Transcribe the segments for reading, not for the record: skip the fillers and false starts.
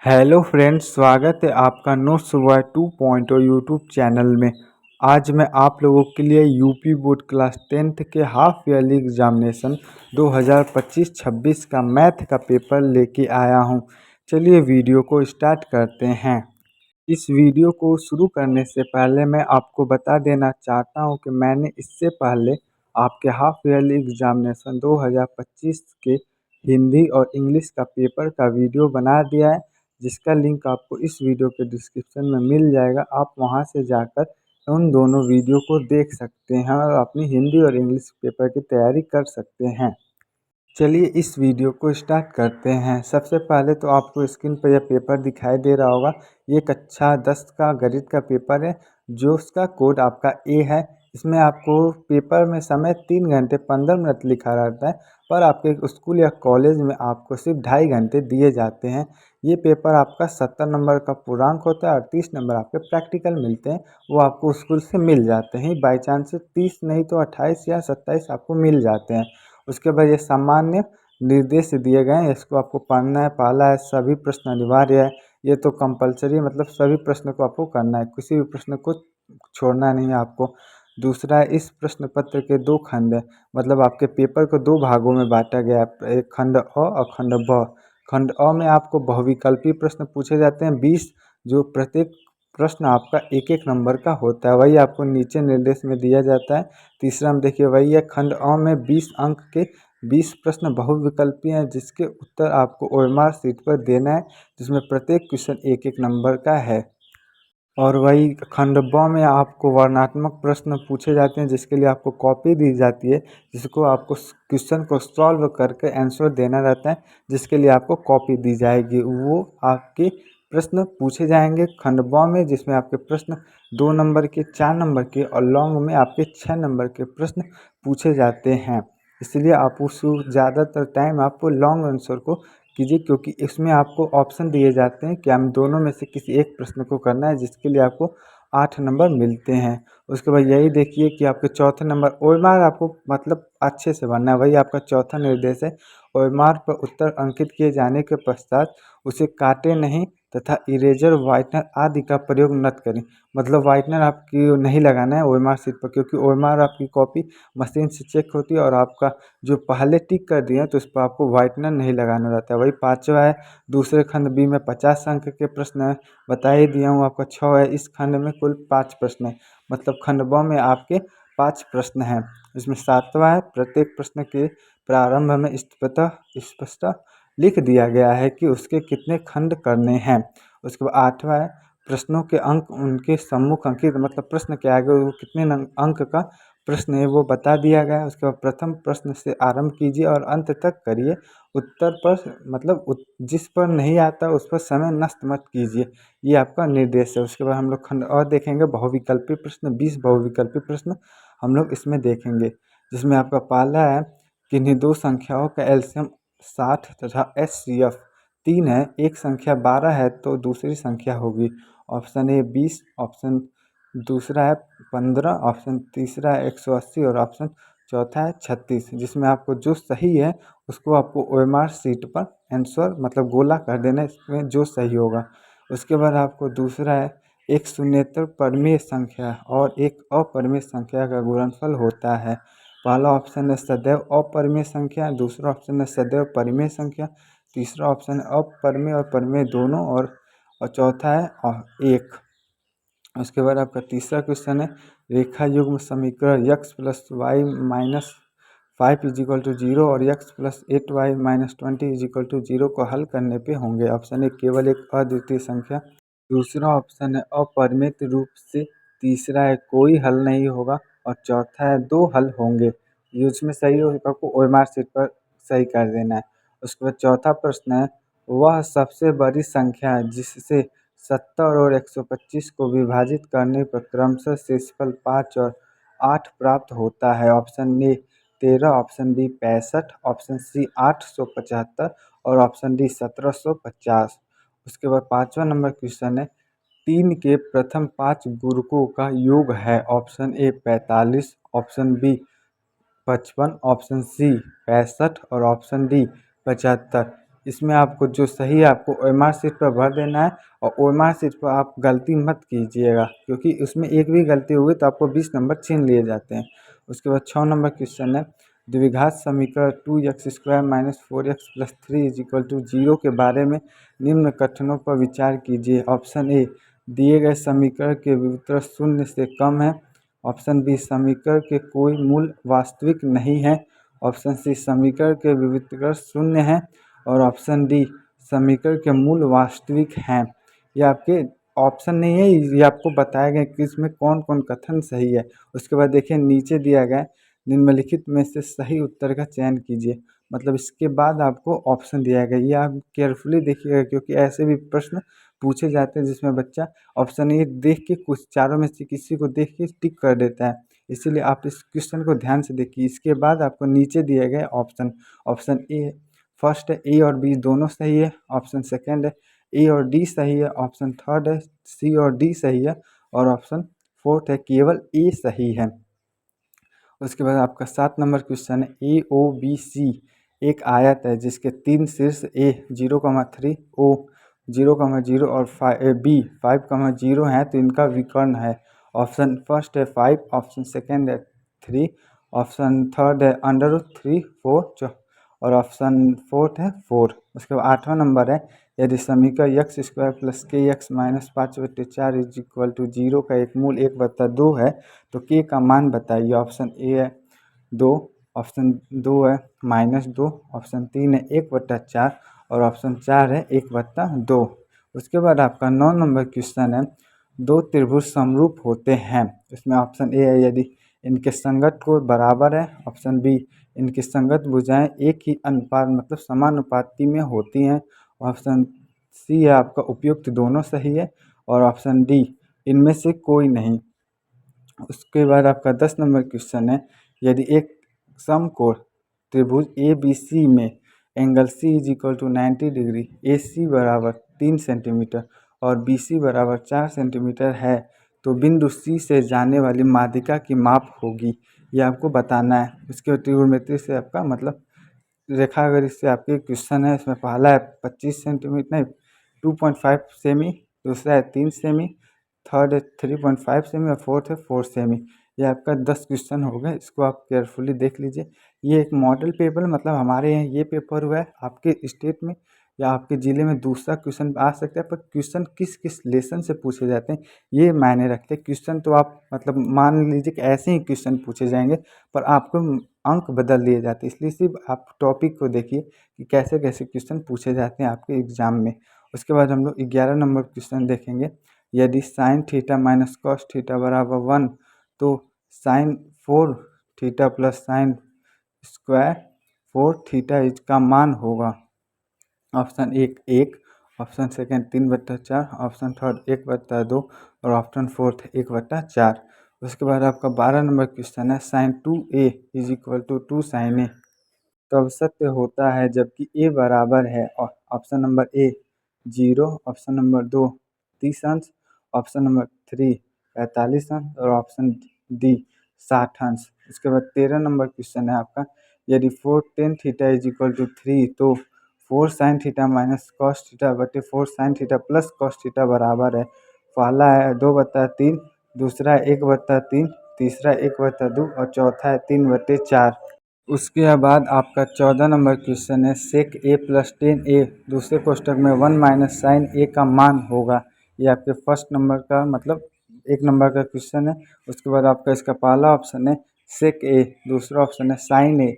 Hello friends, स्वागत है आपका नोट्स वर्ल्ड 2.0 यूट्यूब चैनल में। आज मैं आप लोगों के लिए यूपी बोर्ड क्लास 10th के हाफ ईयरली एग्जामिनेशन 2025-26 का मैथ का पेपर लेके आया हूं। चलिए वीडियो को स्टार्ट करते हैं। इस वीडियो को शुरू करने से पहले मैं आपको बता देना चाहता हूं कि मैंने इससे पहले आपके हाफ ईयरली एग्जामिनेशन 2025 के हिंदी और इंग्लिश का पेपर का वीडियो बना दिया है, जिसका लिंक आपको इस वीडियो के डिस्क्रिप्शन में मिल जाएगा। आप वहां से जाकर उन दोनों वीडियो को देख सकते हैं और अपनी हिंदी और इंग्लिश पेपर की तैयारी कर सकते हैं। चलिए इस वीडियो को स्टार्ट करते हैं। सबसे पहले तो आपको स्क्रीन पर यह पेपर दिखाई दे रहा होगा। ये कक्षा 10 का गणित का पेपर है, जो उसका कोड आपका ए है। इसमें आपको पेपर में समय 3 घंटे 15 मिनट लिखा रहता है, पर आपके स्कूल या कॉलेज में आपको सिर्फ 2.5 घंटे दिए जाते हैं। ये पेपर आपका 70 नंबर का पूर्णांक होता है और 30 नंबर आपके प्रैक्टिकल मिलते हैं। वो आपको स्कूल से मिल जाते हैं। बाई चांस से 30 नहीं तो 28 या 27 आपको मिल जाते हैं। उसके बाद ये सामान्य निर्देश दिए गए हैं, इसको आपको पढ़ना है। पहला है सभी प्रश्न अनिवार्य है। ये तो कंपलसरी है, मतलब सभी प्रश्न को आपको करना है, किसी भी प्रश्न को छोड़ना नहीं है आपको। दूसरा है इस प्रश्न पत्र के 2 खंड है, मतलब आपके पेपर को 2 भागों में बांटा गया है, एक खंड अ और खंड ब। खंड अ में आपको बहुविकल्पी प्रश्न पूछे जाते हैं 20, जो प्रत्येक प्रश्न आपका एक एक नंबर का होता है, वही आपको नीचे निर्देश में दिया जाता है। तीसरा में देखिए वही है, खंड अ में 20 अंक के 20 प्रश्न बहुविकल्पी हैं, जिसके उत्तर आपको ओएमआर शीट पर देना है, जिसमें प्रत्येक क्वेश्चन एक एक नंबर का है। और वही खंड ब में आपको वर्णनात्मक प्रश्न पूछे जाते हैं, जिसके लिए आपको कॉपी दी जाती है, जिसको आपको क्वेश्चन को सॉल्व करके आंसर देना रहता है, जिसके लिए आपको कॉपी दी जाएगी। वो आपके प्रश्न पूछे जाएंगे खंड ब में, जिसमें आपके प्रश्न 2 नंबर के, 4 नंबर के और लॉन्ग में आपके 6 नंबर के प्रश्न पूछे जाते हैं। इसलिए आप उस ज़्यादातर टाइम आपको लॉन्ग आंसर को कीजिए, क्योंकि इसमें आपको ऑप्शन दिए जाते हैं कि हम दोनों में से किसी एक प्रश्न को करना है, जिसके लिए आपको 8 नंबर मिलते हैं। उसके बाद यही देखिए कि आपके चौथे नंबर ओएमआर आपको मतलब अच्छे से भरना है, वही आपका चौथा निर्देश है। ओएमआर पर उत्तर अंकित किए जाने के पश्चात उसे काटे नहीं तथा इरेजर, व्हाइटनर आदि का प्रयोग मत करें। मतलब व्हाइटनर आपकी नहीं लगाना है ओएमआर शीट पर, क्योंकि ओएमआर आपकी कॉपी मशीन से चेक होती है और आपका जो पहले टिक कर दिए हैं तो उस पर आपको व्हाइटनर नहीं लगाना रहता है। वही पाँचवा है, दूसरे खंड बी में 50 अंक के प्रश्न है, बता ही दिया हूँ आपका 6 है। इस खंड में कुल 5 प्रश्न है, मतलब खंड ब में आपके 5 प्रश्न हैं। इसमें सातवां है, प्रत्येक प्रश्न के प्रारंभ में स्पष्ट लिख दिया गया है कि उसके कितने खंड करने हैं। उसके बाद आठवां है, प्रश्नों के अंक उनके सम्मुख अंकित, मतलब प्रश्न के आगे वो कितने अंक का प्रश्न है वो बता दिया गया है। उसके बाद प्रथम प्रश्न से आरंभ कीजिए और अंत तक करिए। उत्तर पर मतलब जिस पर नहीं आता उस पर समय नष्ट मत कीजिए, ये आपका निर्देश है। उसके बाद हम लोग खंड और देखेंगे, बहुविकल्पी प्रश्न 20 बहुविकल्पी प्रश्न हम लोग इसमें देखेंगे, जिसमें आपका पहला है किन्हीं दो संख्याओं का एलसीएम 60 तथा एचसीएफ 3 है, एक संख्या 12 है तो दूसरी संख्या होगी। ऑप्शन ए 20, ऑप्शन दूसरा है 15, ऑप्शन तीसरा है 180 और ऑप्शन चौथा है 36। जिसमें आपको जो सही है उसको आपको ओएमआर शीट पर आंसर मतलब गोला कर देना है, इसमें जो सही होगा। उसके बाद आपको दूसरा है एक शून्येतर परिमेय संख्या और एक अपरिमेय संख्या का गुणनफल होता है। पहला ऑप्शन है सदैव अपरिमेय संख्या, दूसरा ऑप्शन है सदैव परिमेय संख्या, तीसरा ऑप्शन है अपरिमेय और परिमेय दोनों, और चौथा है 1। उसके बाद आपका तीसरा क्वेश्चन है रेखा युग्म समीकरण x plus y minus 5 is equal to 0 और x plus 8y minus 20 is equal to 0 को हल करने पे होंगे। ऑप्शन ए केवल एक अद्वितीय संख्या, दूसरा ऑप्शन है अपरिमित रूप से, तीसरा है कोई हल नहीं होगा और चौथा है 2 हल होंगे। ये उसमें सही होगा, आपको ओएमआर शीट पर सही कर देना है। उसके बाद चौथा प्रश्न है वह सबसे बड़ी संख्या है जिससे 70 और 125 को विभाजित करने पर क्रमशः शेषफल 5 और 8 प्राप्त होता है। Option A 13, option B 65, option C 875 और ऑप्शन डी 1750। उसके बाद पाँचवा नंबर क्वेश्चन है 3 के प्रथम 5 गुणकों का योग है। Option A 45, option B 55, option C 65 और ऑप्शन डी 75। इसमें आपको जो सही है आपको ओएमआर शीट पर भर देना है, और ओएमआर शीट पर आप गलती मत कीजिएगा, क्योंकि उसमें एक भी गलती हुई तो आपको 20 नंबर छीन लिए जाते हैं। उसके बाद 6 नंबर क्वेश्चन है, द्विघात समीकरण 2x² minus 4x plus 3 is equal to 0 के बारे में निम्न कथनों पर विचार कीजिए। ऑप्शन ए, दिए गए समीकरण के व्युत्तर शून्य से कम है। ऑप्शन बी, समीकरण के कोई मूल वास्तविक नहीं है। ऑप्शन सी, समीकरण के व्युत्तर शून्य है। और ऑप्शन डी, समीकरण के मूल वास्तविक हैं। ये आपके ऑप्शन नहीं है, ये आपको बताया गया कि इसमें कौन कौन कथन सही है। उसके बाद देखिए नीचे दिया गया है, निम्नलिखित में से सही उत्तर का चयन कीजिए। मतलब इसके बाद आपको ऑप्शन दिया गया, ये आप केयरफुली देखिएगा, क्योंकि ऐसे भी प्रश्न पूछे जाते हैं जिसमें बच्चा ऑप्शन ए देख के कुछ चारों में से किसी को देख के टिक कर देता है। इसीलिए आप इस क्वेश्चन को ध्यान से देखिए। इसके बाद आपको नीचे दिए गए ऑप्शन, ऑप्शन ए फर्स्ट है, ए और बी दोनों सही है। ऑप्शन सेकंड है, ए और डी सही है। ऑप्शन थर्ड है, सी और डी सही है। और ऑप्शन फोर्थ है, केवल ए सही है। उसके बाद आपका 7 नंबर क्वेश्चन है, ए ओ बी सी एक आयत है जिसके 3 शीर्ष ए 0,3, ओ 0,0 और बी 5,0 हैं, तो इनका विकर्ण है। ऑप्शन फर्स्ट है 5, ऑप्शन सेकंड है 3, ऑप्शन थर्ड है √3 4, और ऑप्शन फोर्थ है 4। उसके बाद 8वां नंबर है, यदि समीकरण x² plus k x minus 5/4 is equal to 0 का एक मूल 1/2 है तो k का मान बताइए। ऑप्शन ए है 2, ऑप्शन 2 है -2, ऑप्शन 3 है 1/4 और ऑप्शन 4 है 1/2। उसके बाद आपका 9 नंबर क्वेश्चन है, दो त्रिभुज समरूप होते हैं। इसमें ऑप्शन ए है, यदि इनके संगत कोण बराबर है। ऑप्शन बी, इनकी संगत भुजाएं एक ही अनुपात मतलब समानुपाती में होती हैं। ऑप्शन सी है आपका उपयुक्त दोनों सही है। और ऑप्शन डी, इनमें से कोई नहीं। उसके बाद आपका 10 नंबर क्वेश्चन है, यदि एक समकोण त्रिभुज ए बी सी में angle C is equal to 90 degree, A C बराबर 3 सेंटीमीटर और बी सी बराबर 4 सेंटीमीटर है, तो बिंदु सी से जाने वाली माध्यिका की माप होगी। ये आपको बताना है। उसके बाद त्रिकोणमिति से आपका मतलब रेखा अगर इससे आपके क्वेश्चन है, इसमें पहला है 25 सेंटीमीटर नहीं 2.5 सेमी, दूसरा है 3 सेमी, थर्ड है 3.5 सेमी और फोर्थ है 4 सेमी। ये आपका 10 क्वेश्चन हो गए, इसको आप केयरफुली देख लीजिए। ये एक मॉडल पेपर मतलब हमारे यहाँ ये पेपर हुआ है, आपके स्टेट में या आपके ज़िले में दूसरा क्वेश्चन आ सकता है, पर क्वेश्चन किस किस लेसन से पूछे जाते हैं ये मायने रखते हैं। क्वेश्चन तो आप मतलब मान लीजिए कि ऐसे ही क्वेश्चन पूछे जाएंगे, पर आपको अंक बदल दिए जाते हैं। इसलिए सिर्फ आप टॉपिक को देखिए कि कैसे कैसे क्वेश्चन पूछे जाते हैं आपके एग्ज़ाम में। उसके बाद हम लोग 11 नंबर क्वेश्चन देखेंगे, यदि sine theta minus cos theta बराबर 1, तो sine 4 theta plus sine square 4 theta इसका मान होगा। ऑप्शन एक, ऑप्शन सेकंड 3/4, ऑप्शन थर्ड 1/2 और ऑप्शन फोर्थ 1/4। उसके बाद आपका 12 नंबर क्वेश्चन है, sine 2a is equal to 2 sine A तब सत्य होता है जबकि ए बराबर है। और option number A 0, option number 2 30 अंश, ऑप्शन नंबर 3 45 अंश और ऑप्शन डी 60 अंश। उसके बाद 13 नंबर क्वेश्चन है आपका, यदि 4 tan theta is equal to 3, तो 4 sine theta minus cos theta बटे 4 sine theta plus cos theta बराबर है। पहला है 2/3, दूसरा है 1/3, तीसरा 1/2 और चौथा है 3/4। उसके बाद आपका 14 नंबर क्वेश्चन है, सेक ए प्लस टेन ए दूसरे कोष्टक में 1 माइनस साइन ए का मान होगा। ये आपके फर्स्ट नंबर का मतलब 1 नंबर का क्वेश्चन है। उसके बाद आपका इसका पहला ऑप्शन है सेक ए, दूसरा ऑप्शन है साइन ए,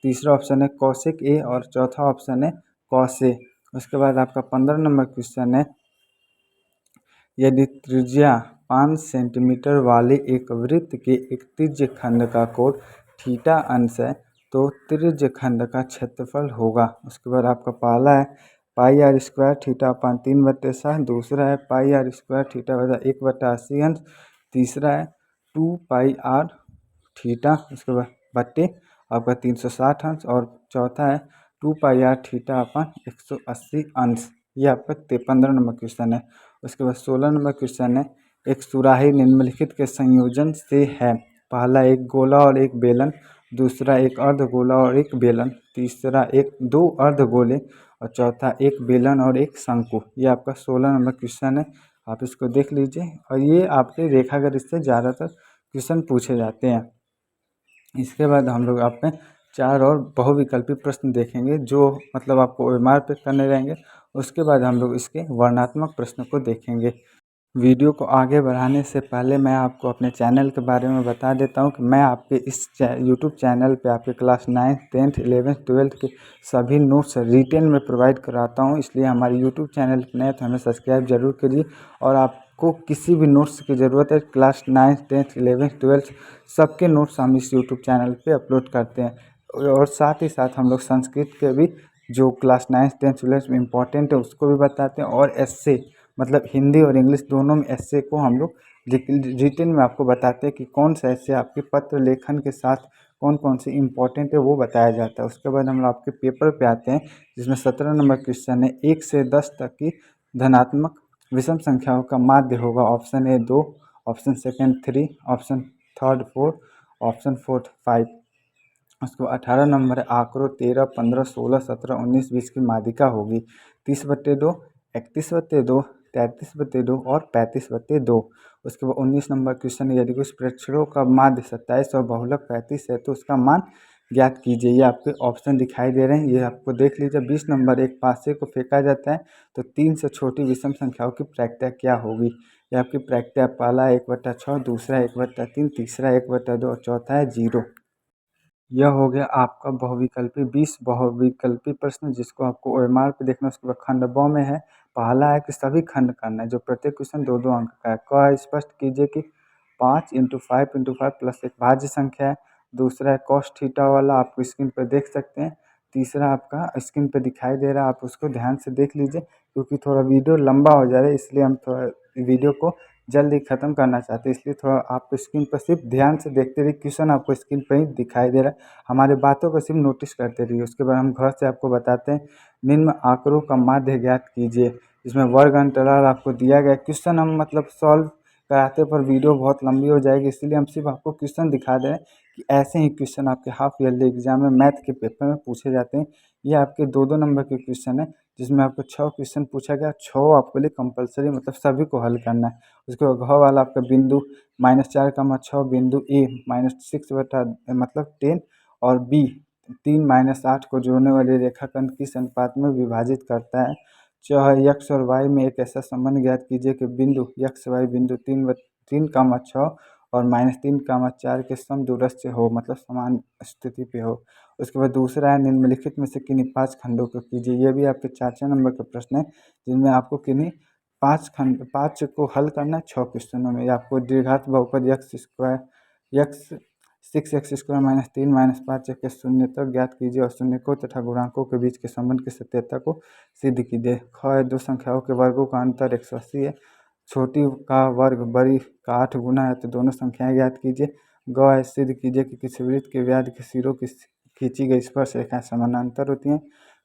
तीसरा ऑप्शन है कॉसेक ए और चौथा ऑप्शन है कॉस ए। उसके बाद आपका 15 नंबर क्वेश्चन है, यदि त्रिज्या 5 सेंटीमीटर वाले एक वृत्त के एक त्रिज्य खंड का कोण थीटा अंश है तो त्रिज्य खंड का क्षेत्रफल होगा। उसके बाद आपका पहला है पाई आर स्क्वायर थीटा अपन 3/7, दूसरा है पाई आर स्क्वायर थीटा बटा 1/80 अंश, तीसरा है 2 पाई आर थीटा उसके बाद बट्टे आपका 360 अंश और चौथा है 2 पाई आर थीटा अपन 180 अंश। ये आपका 15 नंबर क्वेश्चन है। उसके बाद 16 नंबर क्वेश्चन है, एक सुराही निम्नलिखित के संयोजन से है। पहला एक गोला और एक बेलन, दूसरा एक अर्धगोला और एक बेलन, तीसरा एक 2 अर्धगोले और चौथा एक बेलन और एक शंकु। ये आपका 16 नंबर क्वेश्चन है, आप इसको देख लीजिए। और ये आपके रेखागणित से ज़्यादातर क्वेश्चन पूछे जाते हैं। इसके बाद हम लोग आप में 4 और बहुविकल्पी प्रश्न देखेंगे जो मतलब आपको ओएमआर पे करने रहेंगे। उसके बाद हम लोग इसके वर्णनात्मक प्रश्न को देखेंगे। वीडियो को आगे बढ़ाने से पहले मैं आपको अपने चैनल के बारे में बता देता हूं कि मैं आपके इस यूट्यूब चैनल पे आपके क्लास 9, 10th, 11th, 12th के सभी नोट्स रिटेन में प्रोवाइड कराता हूं। इसलिए हमारे यूट्यूब चैनल पर नए तो हमें सब्सक्राइब जरूर करिए। और आपको किसी भी नोट्स की ज़रूरत है, class 9th, 10th, 11th, 12th सबके नोट्स हम इस यूट्यूब चैनल पर अपलोड करते हैं। और साथ ही साथ हम लोग संस्कृत के भी जो क्लास 9th, 10th, 12th में इंपॉर्टेंट है उसको भी बताते हैं। और एस्से मतलब हिंदी और इंग्लिश दोनों में एस्से को हम लोग रिटेन में आपको बताते हैं कि कौन सा एस्से आपके पत्र लेखन के साथ कौन कौन से इंपॉर्टेंट है वो बताया जाता है। उसके बाद हम लोग आपके पेपर पे आते हैं जिसमें 17 नंबर क्वेश्चन है। 1 से 10 तक की धनात्मक विषम संख्याओं का माध्य होगा। Option A 2, option second 3, option third 4, option fourth 5। उसको 18 नंबर है आंकड़ों 13, 15, 16, 17, 19, 20 की माध्यिका होगी 30/2, 31/2, 33/2 और 35/2। उसके बाद 19 नंबर क्वेश्चन, यदि कुछ प्रेक्षणों का माध्य 27 और बहुलक 35 है तो उसका मान ज्ञात कीजिए। ये आपके ऑप्शन दिखाई दे रहे हैं, ये आपको देख लीजिए। 20 नंबर, एक पासे को फेंका जाता है तो 3 से छोटी विषम संख्याओं की प्रायिकता क्या होगी। ये आपकी प्रायिकता पहला 1/6, दूसरा 1/3, तीसरा 1/2 और चौथा है 0। यह हो गया आपका बहुविकल्पी 20 बहुविकल्पी प्रश्न जिसको आपको ओएमआर पे देखना है। उसके बाद खंड ब में है, पहला है कि सभी खंड करना है जो प्रत्येक क्वेश्चन 2-2 अंक का है। क स्पष्ट कीजिए कि 5 × 5 × 5 प्लस एक भाज्य संख्या है। दूसरा है कॉस थीटा वाला, आपको स्क्रीन पर देख सकते हैं। तीसरा आपका स्क्रीन पे दिखाई दे रहा है, आप उसको ध्यान से देख लीजिए क्योंकि थोड़ा वीडियो लंबा हो जा रहा है, इसलिए हम थोड़ा वीडियो को जल्दी ख़त्म करना चाहते हैं। इसलिए थोड़ा आप स्क्रीन पर सिर्फ ध्यान से देखते रहिए, क्वेश्चन आपको स्क्रीन पर ही दिखाई दे रहा है। हमारे बातों को सिर्फ नोटिस करते रहिए। उसके बाद हम घर से आपको बताते हैं, निम्न आंकड़ों का माध्य ज्ञात कीजिए। इसमें वर्ग अंतराल आपको दिया गया है। क्वेश्चन हम मतलब सॉल्व कराते पर वीडियो बहुत लंबी हो जाएगी, इसलिए हम सिर्फ आपको क्वेश्चन दिखा दे रहे हैं कि ऐसे ही क्वेश्चन आपके हाफ ईयरली एग्जाम में मैथ के पेपर में पूछे जाते हैं। ये आपके 2-2 नंबर के क्वेश्चन है जिसमें आपको 6 क्वेश्चन पूछा गया, 6 आपके लिए कंपलसरी मतलब सभी को हल करना है। उसके बाद घ वाला आपका बिंदु -4, 6 बिंदु ए -6 मतलब 10 और बी 3-8 को जोड़ने वाले रेखाखंड किस अनुपात में विभाजित करता है। च है यक्स और वाई में एक ऐसा संबंध ज्ञात कीजिए कि बिंदु यक्स वाई बिंदु 3, 6 और -3, 4 के समदूरस्थ हो मतलब समान स्थिति पे हो। उसके बाद दूसरा है निम्नलिखित में से किन्हीं 5 खंडों को कीजिए। ये भी आपके 4 नंबर का प्रश्न है जिनमें आपको किन्हीं 5 को हल करना है 6 क्वेश्चनों में। आपको द्विघात बहुपद यक्स 6x² -3 -5 के शून्य तक ज्ञात कीजिए और शून्यकों तथा गुणांकों के बीच के संबंध की सत्यता को सिद्ध कीजिए। ख है, दो संख्याओं के वर्गों का अंतर 180 है। छोटी का वर्ग बड़ी का 8 गुना है तो दोनों संख्याएं ज्ञात कीजिए। ग है, सिद्ध कीजिए कि किसी वृत्त के व्याध के सिरों की खींची गई स्पर्श रेखाएं समानांतर होती हैं।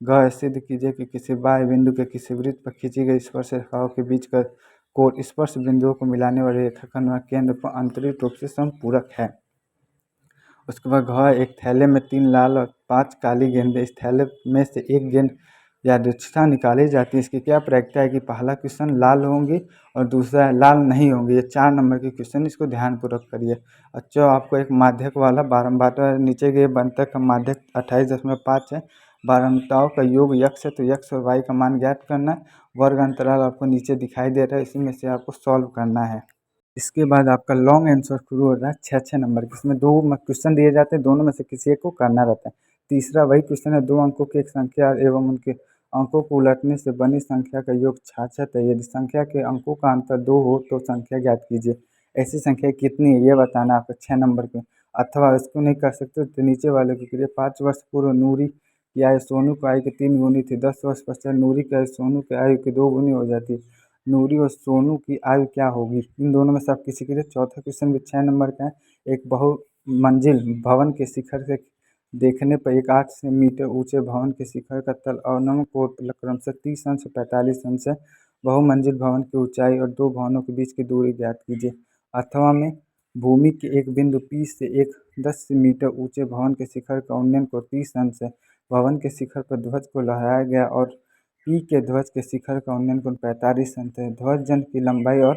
घ है, सिद्ध कीजिए कि किसी बाह्य बिंदु के किसी वृत्त पर खींची गई स्पर्श रेखाओं के बीच का कोण स्पर्श बिंदुओं को मिलाने वाले रेखाखंड व केंद्र पर आंतरिक रूप से समपूरक है। उसके बाद घ, एक थैले में 3 लाल और 5 काली गेंदें, इस थैले में से एक गेंद यादृच्छिकता निकाली जाती है। इसकी क्या प्रायिकता है कि पहला क्वेश्चन लाल होंगी और दूसरा लाल नहीं होंगी। ये 4 नंबर के क्वेश्चन, इसको ध्यानपूर्वक करिए। अच्छा, आपको एक माध्यक वाला बारंबार नीचे के बंतक का माध्यक 28.5 है। बारंबारों का योग यक्स है तो यक्स और वाई का मान ज्ञात करना है। वर्ग अंतराल आपको नीचे दिखाई दे रहा है, इसी में से आपको सॉल्व करना है। इसके बाद आपका लॉन्ग आंसर शुरू हो रहा है 6-6 नंबर के। इसमें 2 क्वेश्चन दिए जाते हैं, दोनों में से किसी एक को करना रहता है। तीसरा वही क्वेश्चन है, 2 अंकों की एक संख्या एवं उनके अंकों को उलटने से बनी संख्या का योग 66 है। यदि संख्या के अंकों का अंतर 2 हो तो संख्या ज्ञात कीजिए। ऐसी संख्या कितनी है ये बताना है आपको 6 नंबर के। अथवा इसको नहीं कर सकते तो नीचे वाले को करिए। 5 वर्ष पूर्व नूरी की आयु सोनू की आयु के 3 गुनी थी। 10 वर्ष पश्चात नूरी की आयु सोनू की आयु के 2 गुनी हो जाती है। नूरी और सोनू की आयु क्या होगी। इन दोनों में से आप किसी के लिए। चौथा क्वेश्चन भी 6 नंबर का है। एक बहुमंजिल भवन के शिखर से देखने पर एक 8 मीटर ऊंचे भवन के शिखर का तल अवनम कोण क्रमशः 30 अंश 45 अंश है। बहुमंजिल भवन की ऊंचाई और 2 भवनों के बीच की दूरी ज्ञात कीजिए। अथवा में भूमि के एक बिंदु P से एक 10 मीटर ऊंचे भवन के शिखर का उन्नयन कोण 30 अंश है भवन के शिखर पर ध्वज को लहराया गया और पी के ध्वज के शिखर का उन्नयन कुल 45 सेंट है। ध्वज जन की लंबाई और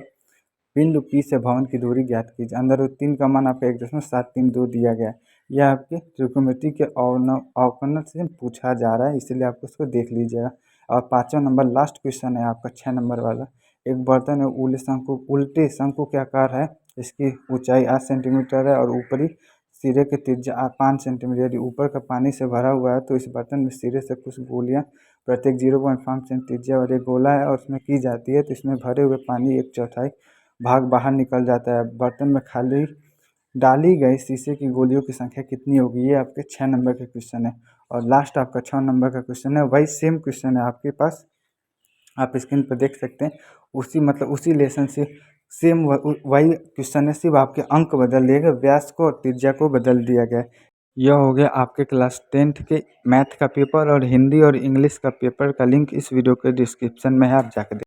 बिंदु पी से भवन की दूरी ज्ञात कीजिए। अंदर 3 का मान आपका 1.732 दिया गया है। यह आपके त्रिकोणमिति के अवकलन से पूछा जा रहा है, इसीलिए आप उसको देख लीजिएगा। और 5वां नंबर लास्ट क्वेश्चन है आपका 6 नंबर वाला। एक बर्तन है उल्टे शंकु के आकार है, इसकी ऊंचाई 8 सेंटीमीटर है और ऊपरी सिरे की त्रिज्या 5 सेंटीमीटर। यदि ऊपर का पानी से भरा हुआ है तो इस बर्तन में सिरे से कुछ गोलियां प्रत्येक 0.5 सेंटी त्रिज्या वाली गोला है और उसमें की जाती है, तो इसमें भरे हुए पानी 1/4 भाग बाहर निकल जाता है। बर्तन में खाली डाली गई शीशे की गोलियों की संख्या कितनी होगी, ये आपके 6 नंबर का क्वेश्चन है। और लास्ट आपका 6 नंबर का क्वेश्चन है, वही सेम क्वेश्चन है आपके पास, आप स्क्रीन पर देख सकते हैं। उसी लेसन से सेम वही क्वेश्चन है, सिर्फ आपके अंक बदल दिए गए, व्यास को और त्रिज्या को बदल दिया गया है। यह हो गया आपके क्लास 10th के मैथ का पेपर और हिंदी और इंग्लिश का पेपर का लिंक इस वीडियो के डिस्क्रिप्शन में है, आप जाकर